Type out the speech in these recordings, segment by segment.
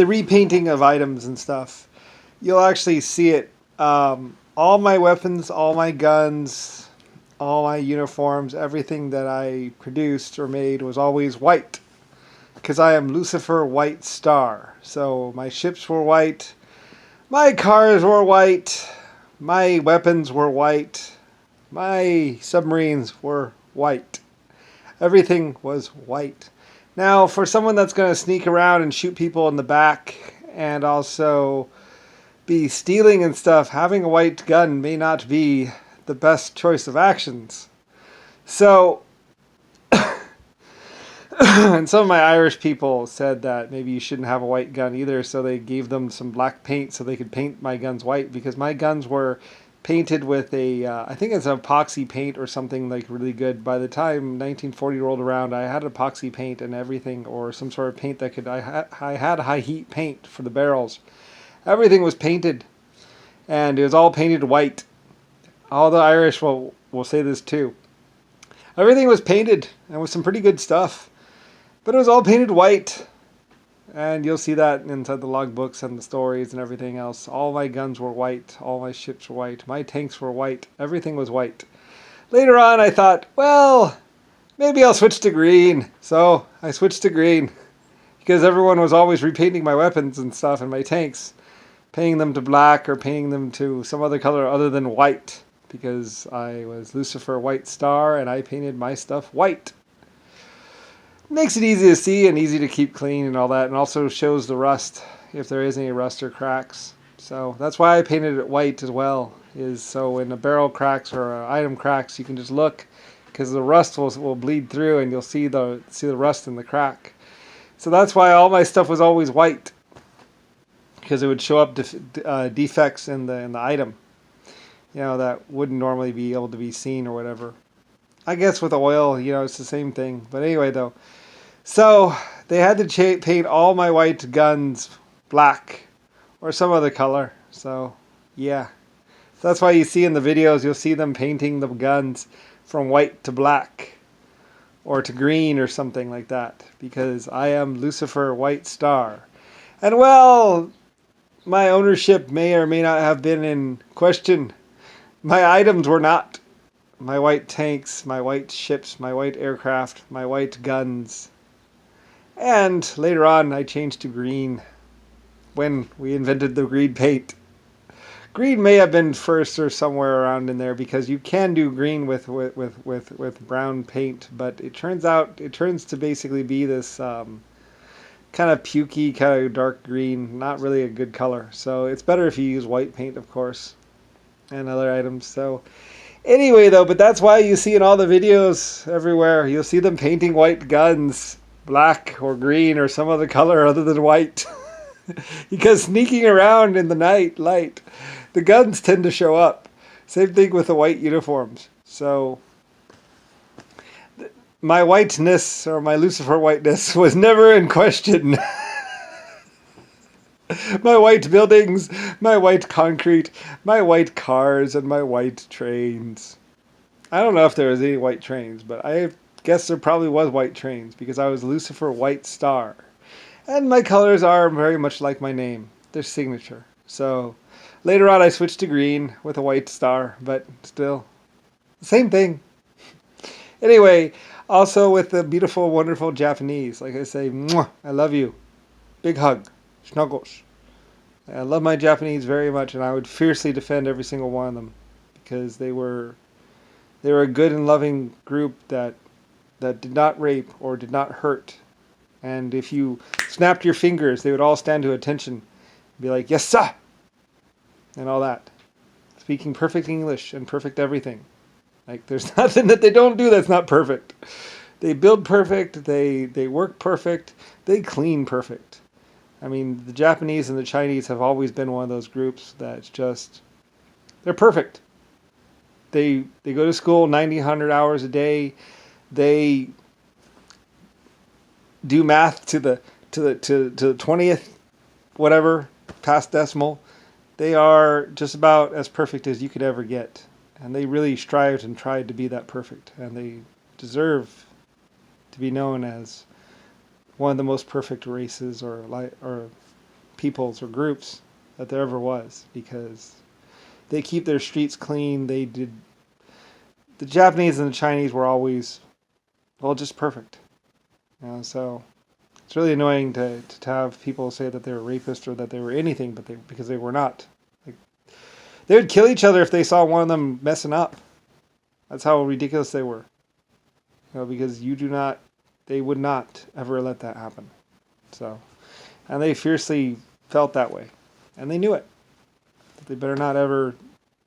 the repainting of items and stuff, you'll actually see it. All my weapons, all my guns, all my uniforms, everything that I produced or made was always white. Because I am Lusifer White Star. So my ships were white, my cars were white, my weapons were white, my submarines were white. Everything was white. Now, for someone that's going to sneak around and shoot people in the back and also be stealing and stuff, having a white gun may not be the best choice of actions. So, and some of my Irish people said that maybe you shouldn't have a white gun either, so they gave them some black paint so they could paint my guns white, because my guns were painted with a, I think it's an epoxy paint or something like really good. By the time 1940 rolled around, I had epoxy paint and everything, or some sort of paint that could, I had high heat paint for the barrels. Everything was painted, and it was all painted white. All the Irish will say this too. Everything was painted, and with some pretty good stuff, but it was all painted white. And you'll see that inside the logbooks and the stories and everything else. All my guns were white. All my ships were white. My tanks were white. Everything was white. Later on, I thought, well, maybe I'll switch to green. So I switched to green, because everyone was always repainting my weapons and stuff and my tanks, painting them to black or painting them to some other color other than white, because I was Lusifer White Star and I painted my stuff white. Makes it easy to see and easy to keep clean and all that, and also shows the rust, if there is any rust or cracks. So that's why I painted it white as well, is so when a barrel cracks or an item cracks, you can just look, because the rust will bleed through and you'll see the rust in the crack. So that's why all my stuff was always white, because it would show up defects in the item, that wouldn't normally be able to be seen or whatever. I guess with oil, it's the same thing. But anyway, though. So they had to paint all my white guns black or some other color. So, yeah. That's why you see in the videos, you'll see them painting the guns from white to black or to green or something like that. Because I am Lusifer White Star. And well, my ownership may or may not have been in question. My items were not. My white tanks, my white ships, my white aircraft, my white guns. And later on, I changed to green when we invented the green paint. Green may have been first or somewhere around in there, because you can do green with brown paint, but it turns to basically be this kind of pukey, kind of dark green, not really a good color. So it's better if you use white paint, of course, and other items. So anyway, though, but that's why you see in all the videos everywhere, you'll see them painting white guns black or green or some other color other than white. Because sneaking around in the night light, the guns tend to show up. Same thing with the white uniforms. So my whiteness, or my Lucifer whiteness, was never in question. My white buildings, my white concrete, my white cars, and my white trains. I don't know if there was any white trains, but I guess there probably was white trains, because I was Lusifer White Star. And my colors are very much like my name. They're signature. So later on I switched to green with a white star, but still, same thing. Anyway, also with the beautiful, wonderful Japanese. Like I say, mwah, I love you. Big hug. Snuggles. I love my Japanese very much, and I would fiercely defend every single one of them, because they were a good and loving group that did not rape or did not hurt. And if you snapped your fingers, they would all stand to attention and be like, yes, sir, and all that. Speaking perfect English and perfect everything. Like, there's nothing that they don't do that's not perfect. They build perfect, they work perfect, they clean perfect. I mean, the Japanese and the Chinese have always been one of those groups that's just, they're perfect. They go to school 90, 100 hours a day. They do math to the 20th, whatever, past decimal. They are just about as perfect as you could ever get. And they really strived and tried to be that perfect. And they deserve to be known as one of the most perfect races or peoples or groups that there ever was, because they keep their streets clean. They did. The Japanese and the Chinese were always, well, just perfect. So it's really annoying to have people say that they were rapists or that they were anything, but because they were not. Like, they would kill each other if they saw one of them messing up. That's how ridiculous they were. Because they would not ever let that happen. So, and they fiercely felt that way, and they knew it. They better not ever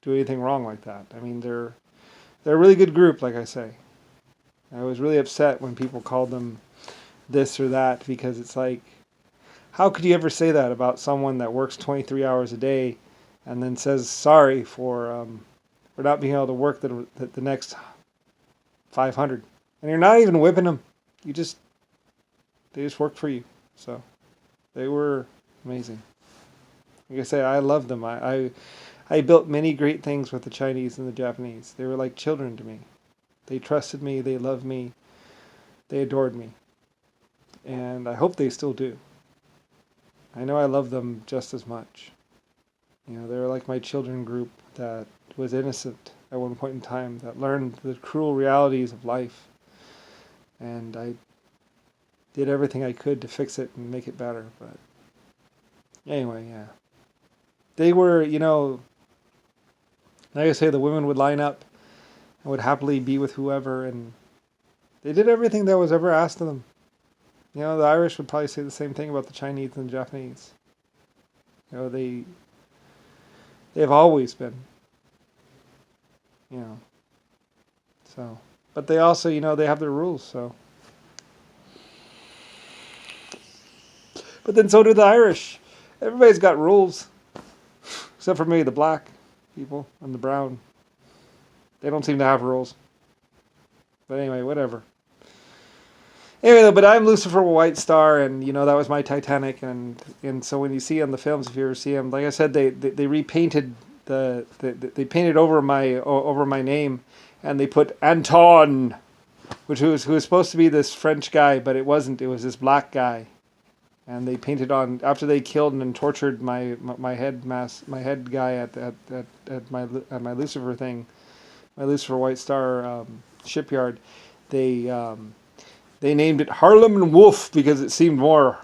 do anything wrong like that. I mean, they're a really good group, like I say. I was really upset when people called them this or that, because it's like, how could you ever say that about someone that works 23 hours a day and then says sorry for not being able to work the next 500? And you're not even whipping them. They just work for you. So they were amazing. Like I say, I love them. I built many great things with the Chinese and the Japanese. They were like children to me. They trusted me. They loved me. They adored me. And I hope they still do. I know I love them just as much. They were like my children group that was innocent at one point in time, that learned the cruel realities of life. And I did everything I could to fix it and make it better. But anyway, yeah. They were, like I say, the women would line up and would happily be with whoever, and they did everything that was ever asked of them. The Irish would probably say the same thing about the Chinese and the Japanese. They've always been, so, but they also, they have their rules, so. But then so do the Irish. Everybody's got rules. Except for maybe the black people and the brown. They don't seem to have rules. But anyway, whatever. Anyway, but I'm Lusifer White Star, and that was my Titanic, and so when you see on the films, if you ever see them, like I said, they repainted they painted over my name, and they put Anton, who was supposed to be this French guy, but it wasn't. It was this black guy. And they painted on, after they killed and tortured my head guy at my Lucifer thing, my Lucifer White Star shipyard. They named it Harlem and Wolf because it seemed more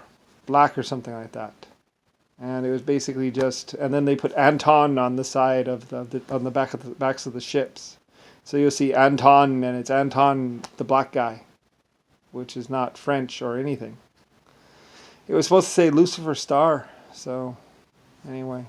black or something like that. And it was basically just, and then they put Anton on the side of on the backs of the ships. So you'll see Anton, and it's Anton the black guy, which is not French or anything. It was supposed to say Lucifer Star, so anyway.